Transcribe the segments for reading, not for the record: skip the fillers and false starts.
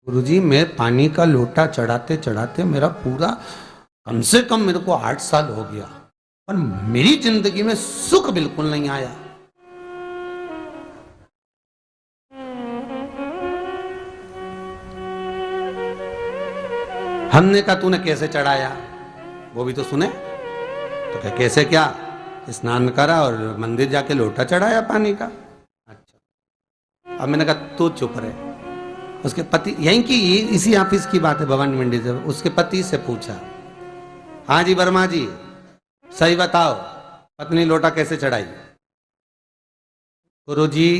गुरुजी, मैं पानी का लोटा चढ़ाते चढ़ाते मेरा पूरा कम से कम मेरे को 8 साल हो गया, पर मेरी जिंदगी में सुख बिल्कुल नहीं आया। हमने कहा तूने कैसे चढ़ाया, वो भी तो सुने। तो क्या कैसे, क्या स्नान करा और मंदिर जाके लोटा चढ़ाया पानी का। अच्छा, अब मैंने कहा तू चुप रहे। उसके पति, यहीं की इसी ऑफिस की बात है, भवानी मंडी से, उसके पति से पूछा, हाँ जी वर्मा जी सही बताओ, पत्नी लोटा कैसे चढ़ाई। गुरुजी,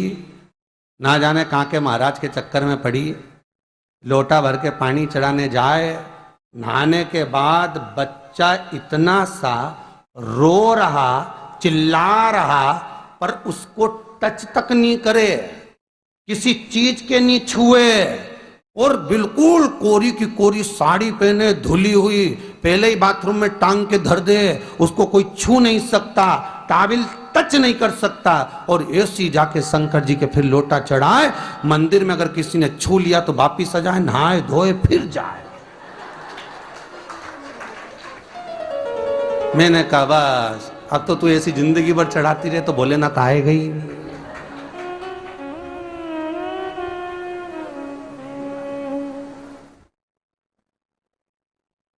ना जाने कहाँ के महाराज के चक्कर में पड़ी, लोटा भर के पानी चढ़ाने जाए, नहाने के बाद बच्चा इतना सा रो रहा, चिल्ला रहा, पर उसको टच तक नहीं करे, किसी चीज के नहीं छुए, और बिल्कुल कोरी की कोरी साड़ी पहने, धुली हुई, पहले ही बाथरूम में टांग के धर दे, उसको कोई छू नहीं सकता, टाविल टच नहीं कर सकता, और ऐसी जाके शंकर जी के फिर लोटा चढ़ाए। मंदिर में अगर किसी ने छू लिया तो वापिस आ जाए, नहाए धोए फिर जाए। मैंने कहा बस अब तो तू ऐसी जिंदगी भर चढ़ाती रहे तो भोलेनाथ आएगा ही नहीं।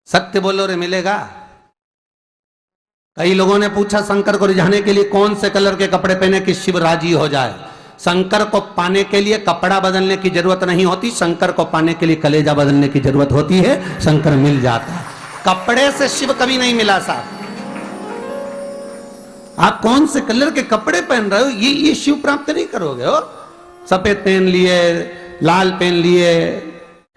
सत्य बोलो रे, मिलेगा। कई लोगों ने पूछा शंकर को रिझाने के लिए कौन से कलर के कपड़े पहने कि शिव राजी हो जाए। शंकर को पाने के लिए कपड़ा बदलने की जरूरत नहीं होती, शंकर को पाने के लिए कलेजा बदलने की जरूरत होती है, शंकर मिल जाता है। कपड़े से शिव कभी नहीं मिला साहब। आप कौन से कलर के कपड़े पहन रहे हो, ये शिव प्राप्त नहीं करोगे हो। सफेद पहन लिए, लाल पहन लिए,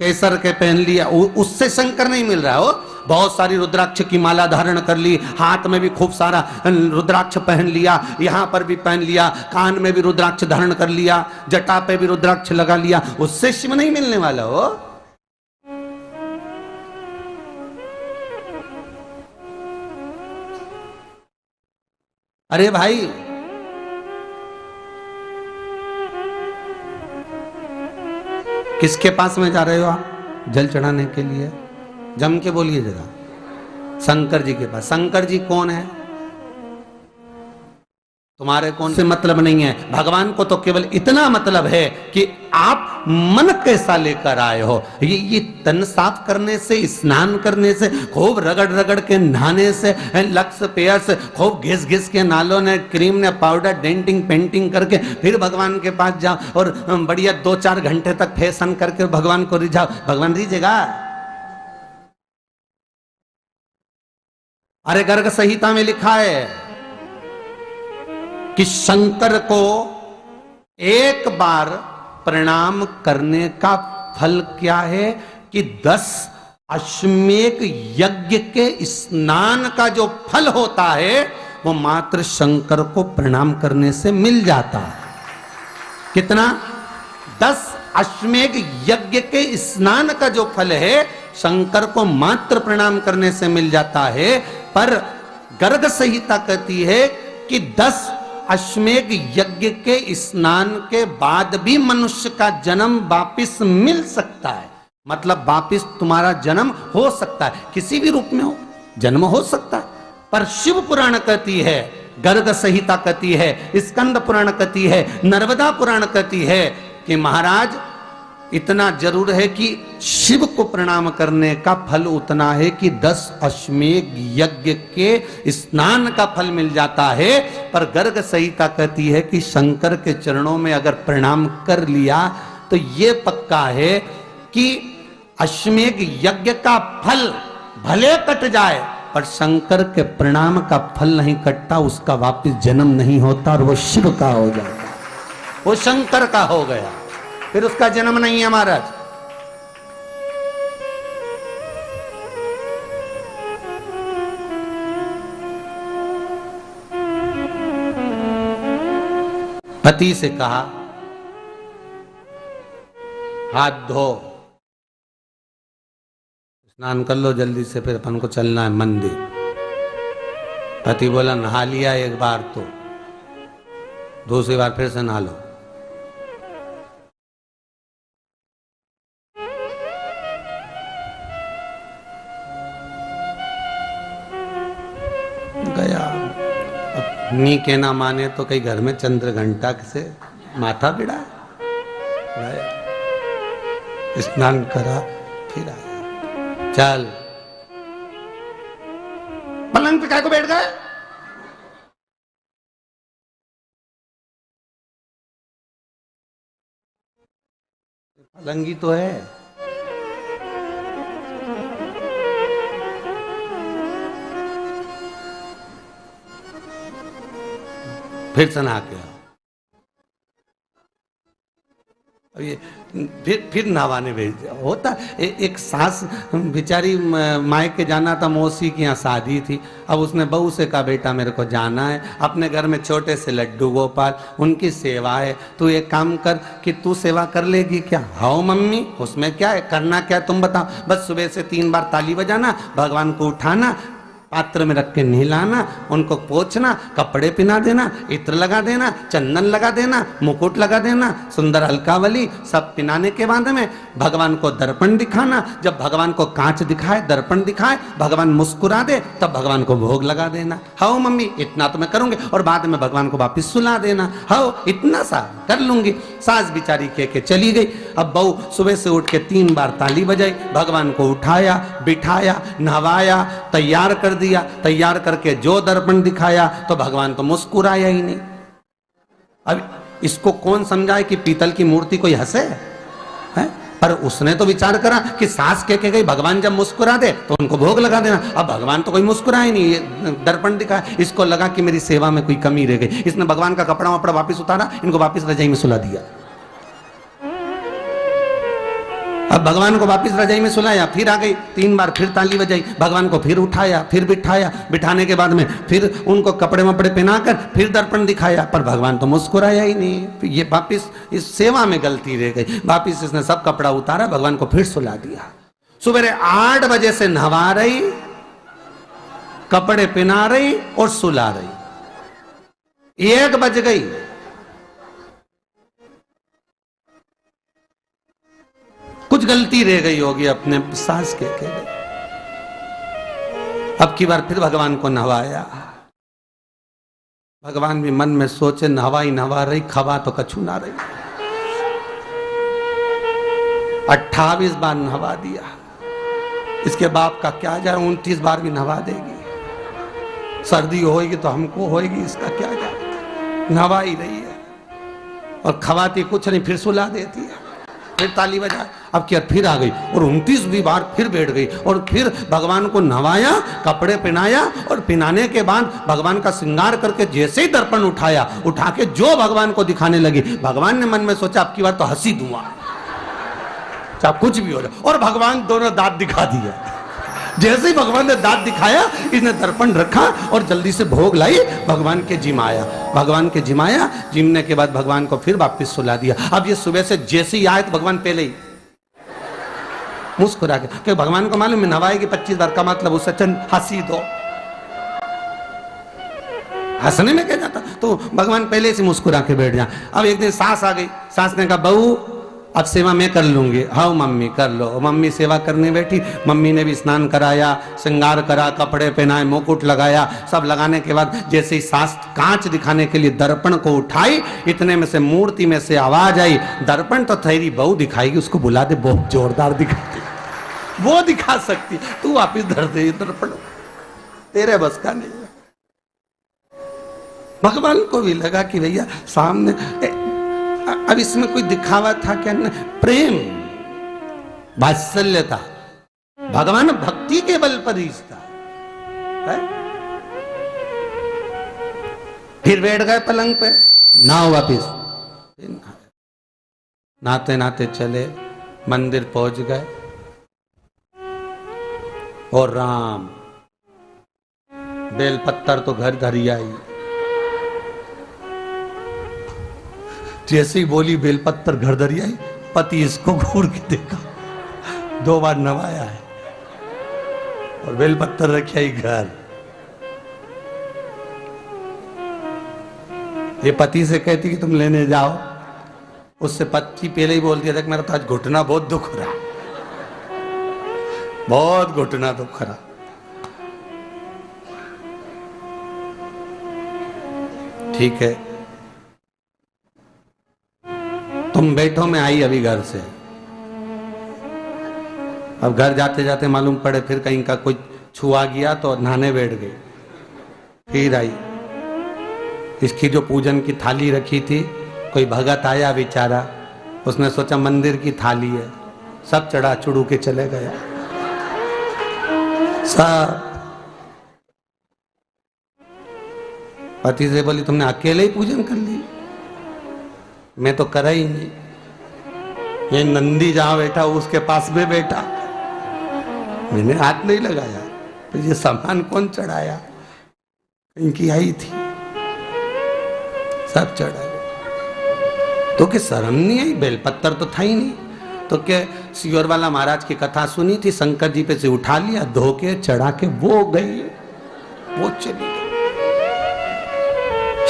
केसर के पहन लिया, उससे शंकर नहीं मिल रहा हो। बहुत सारी रुद्राक्ष की माला धारण कर ली, हाथ में भी खूब सारा रुद्राक्ष पहन लिया, यहां पर भी पहन लिया, कान में भी रुद्राक्ष धारण कर लिया, जटा पे भी रुद्राक्ष लगा लिया, उससे शिव नहीं मिलने वाला हो। अरे भाई, किसके पास में जा रहे हो आप जल चढ़ाने के लिए? जम के बोलिए जरा। शंकर जी के पास। शंकर जी कौन है? तुम्हारे कौन से मतलब नहीं है। भगवान को तो केवल इतना मतलब है कि आप मन कैसा लेकर आए हो। ये तन साफ करने से, स्नान करने से, खूब रगड़ रगड़ के नहाने से, लक्स पेयर से, खूब घिस घिस के नालों ने, क्रीम ने, पाउडर, डेंटिंग पेंटिंग करके फिर भगवान के पास जाओ और बढ़िया 2-4 घंटे तक फैशन करके भगवान को रिझाओ, भगवान रिझेगा? अरे गर्ग संहिता में लिखा है कि शंकर को एक बार प्रणाम करने का फल क्या है कि 10 अश्वमेध यज्ञ के स्नान का जो फल होता है वो मात्र शंकर को प्रणाम करने से मिल जाता है। कितना? 10 अश्वमेध यज्ञ के स्नान का जो फल है शंकर को मात्र प्रणाम करने से मिल जाता है। पर गर्ग संहिता कहती है कि 10 अश्वमेध यज्ञ के स्नान के बाद भी मनुष्य का जन्म वापिस मिल सकता है। मतलब वापिस तुम्हारा जन्म हो सकता है, किसी भी रूप में हो, जन्म हो सकता है। पर शिव पुराण कहती है, गर्ग संहिता कहती है, स्कंद पुराण कहती है, नर्मदा पुराण कहती है कि महाराज इतना जरूर है कि शिव को प्रणाम करने का फल उतना है कि 10 अश्वमेध यज्ञ के स्नान का फल मिल जाता है। पर गर्ग संहिता कहती है कि शंकर के चरणों में अगर प्रणाम कर लिया तो ये पक्का है कि अश्वमेध यज्ञ का फल भले कट जाए पर शंकर के प्रणाम का फल नहीं कटता, उसका वापिस जन्म नहीं होता और वो शिव का हो जाता, वो शंकर का हो गया, फिर उसका जन्म नहीं है महाराज। पति से कहा हाथ धो, स्नान कर लो जल्दी से, फिर अपन को चलना है मंदिर। पति बोला नहा लिया एक बार तो दूसरी बार फिर से नहा लो। नी के ना माने तो कई घर में चंद्र घंटा से माथा बिड़ा स्नान करा फिर आया। चल पलंग पे काय को बैठ गए? पलंगी तो है। फिर से नहा के आओ। अब ये फिर नहवाने भेज दिया। होता एक सास बेचारी मायके जाना था, मौसी की यहाँ शादी थी। अब उसने बहू से कहा बेटा मेरे को जाना है, अपने घर में छोटे से लड्डू गोपाल उनकी सेवा है, तू एक काम कर कि तू सेवा कर लेगी क्या? हाँ मम्मी, उसमें क्या है, करना क्या है तुम बताओ। बस सुबह से 3 बार ताली बजाना, भगवान को उठाना, पात्र में रख के नहलाना, उनको पोंछना, कपड़े पहना देना, इत्र लगा देना, चंदन लगा देना, मुकुट लगा देना, सुंदर अलकावली सब पिनाने के बाद में भगवान को दर्पण दिखाना। जब भगवान को कांच दिखाए, दर्पण दिखाए, भगवान मुस्कुरा दे, तब भगवान को भोग लगा देना। हाँ मम्मी इतना तो मैं करूंगी, और बाद में भगवान को वापिस सुला देना। हाँ इतना सा कर लूंगी। सास बिचारी कह के चली गई। अब बहू सुबह से उठ के 3 बार ताली बजाई, भगवान को उठाया, बिठाया, नहवाया, तैयार कर दिया। तैयार करके जो दर्पण दिखाया तो भगवान तो मुस्कुराया ही नहीं। अब इसको कौन समझाए कि पीतल की मूर्ति कोई हंसे है? पर उसने तो विचार करा कि सास कह के गई भगवान जब मुस्कुरा दे तो उनको भोग लगा देना। अब भगवान तो कोई मुस्कुराए नहीं, ये दर्पण दिखाया। इसको लगा कि मेरी सेवा में कोई कमी रह गई। इसने भगवान का कपड़ा वपड़ा वापिस उतारा, इनको वापिस रजाई में सुला दिया। अब भगवान को वापिस रजाई में सुलाया, फिर आ गई, 3 बार फिर ताली बजाई, भगवान को फिर उठाया, फिर बिठाया, बिठाने के बाद में फिर उनको कपड़े वपड़े पहनाकर फिर दर्पण दिखाया, पर भगवान तो मुस्कुराया ही नहीं। ये वापिस इस सेवा में गलती रह गई। वापिस इसने सब कपड़ा उतारा, भगवान को फिर सुला दिया। सुबह 8 बजे से नहवा रही, कपड़े पहना रही और सुला रही। 1 बज गई। कुछ गलती रह गई होगी अपने सास के गई। अब की बार फिर भगवान को नहवाया। भगवान भी मन में सोचे नहवाई नहवा रही, खवा तो कछु ना रही। 28 बार नहवा दिया। इसके बाप का क्या जाए, 29 बार भी नहवा देगी। सर्दी होगी तो हमको होगी, इसका क्या जाए। नहवा ही रही है और खवाती कुछ नहीं, फिर सुला देती है, फिर ताली बजा। अब क्या फिर आ गई और 29वीं बार फिर बैठ गई और फिर भगवान को नहवाया, कपड़े पहनाया और पहनाने के बाद भगवान का श्रृंगार करके जैसे ही दर्पण उठाया, उठा के जो भगवान को दिखाने लगी, भगवान ने मन में सोचा अब की बार तो हंसी दूंगा, चाहे कुछ भी हो जाए। और भगवान दोनों दांत दिखा दिए। जैसे ही भगवान ने दांत दिखाया, इसने दर्पण रखा और जल्दी से भोग लाई, भगवान के जिमाया। भगवान के जिमाया, जिमने के बाद भगवान को फिर वापस सुला दिया। अब ये सुबह से जैसे ही आए तो भगवान पहले ही मुस्कुरा के, क्योंकि भगवान को मालूम है नवाएगी 25 बार का मतलब उससे चंद हंसी दो, हंसने में क्या जाता। तो भगवान पहले से मुस्कुरा के बैठ जाए। अब एक दिन सास आ गई। सास ने कहा बहू अब सेवा मैं कर लूंगी। हाँ मम्मी कर लो। मम्मी सेवा करने बैठी। मम्मी ने भी स्नान कराया, श्रृंगार करा, कपड़े पहनाए, मुकुट लगाया। सब लगाने के बाद जैसे ही सास कांच दिखाने के लिए दर्पण को उठाई, इतने में से मूर्ति में से आवाज आई, दर्पण तो तेरी बहू दिखाएगी, उसको बुला दे, बहुत जोरदार दिखाती, वो दिखा सकती, तू वापिस धर दे दर्पण, तेरे बस का नहीं है। भगवान को भी लगा कि भैया सामने अब इसमें कोई दिखावा था क्या? प्रेम वात्सल्य था। भगवान भक्ति के बल पर रिश्ता है। फिर बैठ गए पलंग पे, नाव वापिस नाते नाते चले, मंदिर पहुंच गए और राम बेलपत्तर तो घर धरी आई। जैसे ही बोली बेलपत्तर घर धरी आई, पति इसको घूर के देखा, 2 बार नवाया है और बेलपत्तर रखी आई घर। ये पति से कहती कि तुम लेने जाओ, उससे पति पहले ही बोल दिया था कि मेरा तो आज घुटना बहुत दुख रहा, बहुत घुटना दुख रहा। ठीक है, तुम बैठो, मैं आई अभी घर से। अब घर जाते जाते मालूम पड़े फिर कहीं का कोई छुआ गया तो नहाने बैठ गई। फिर आई, इसकी जो पूजन की थाली रखी थी, कोई भगत आया बेचारा, उसने सोचा मंदिर की थाली है, सब चढ़ा चुड़ू के चले गया सब। पति से बोली तुमने अकेले ही पूजन कर ली, मैं तो करा ही नहीं। ये नंदी जहां बैठा उसके पास में बैठा, मैंने हाथ नहीं लगाया। तो ये सामान कौन चढ़ाया, इनकी आई थी, सब चढ़ाया। तो क्या शर्म नहीं आई, बेलपत्तर तो था ही नहीं। तो क्या सियोर वाला महाराज की कथा सुनी थी, शंकर जी पे से उठा लिया, धो के चढ़ा के वो गई, वो चली गई।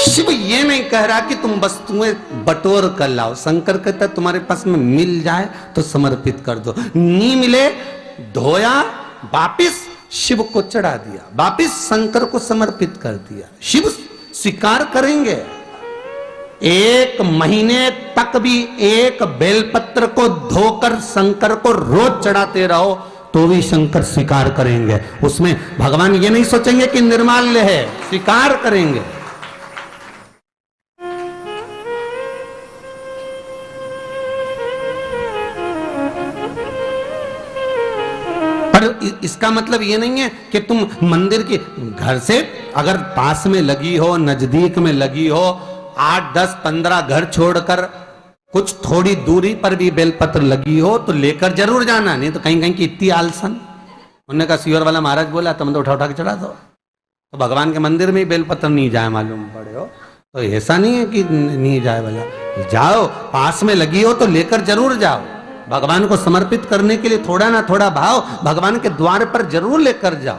शिव ये नहीं कह रहा कि तुम वस्तुएं बटोर कर लाओ, शंकर कहता तुम्हारे पास में मिल जाए तो समर्पित कर दो, नहीं मिले धोया, वापिस शिव को चढ़ा दिया, वापिस शंकर को समर्पित कर दिया। शिव स्वीकार करेंगे। 1 महीने तक भी एक बेलपत्र को धोकर शंकर को रोज चढ़ाते रहो तो भी शंकर स्वीकार करेंगे। उसमें भगवान ये नहीं सोचेंगे कि निर्माल्य है, स्वीकार करेंगे। इसका मतलब ये नहीं है कि तुम मंदिर के घर से अगर पास में लगी हो, नजदीक में लगी हो, 8, 10, 15 घर छोड़कर कुछ थोड़ी दूरी पर भी बेलपत्र लगी हो तो लेकर जरूर जाना, नहीं तो कहीं कहीं की इतनी आलसन। उन्होंने कहा सियोर वाला महाराज बोला तुम तो उठा उठा के चढ़ा दो, तो भगवान के मंदिर में ही बेलपत्र नहीं जाए मालूम पड़े हो, तो ऐसा नहीं है कि नहीं जाए वाला, जाओ, पास में लगी हो तो लेकर जरूर जाओ। भगवान को समर्पित करने के लिए थोड़ा ना थोड़ा भाव भगवान के द्वार पर जरूर लेकर जाओ।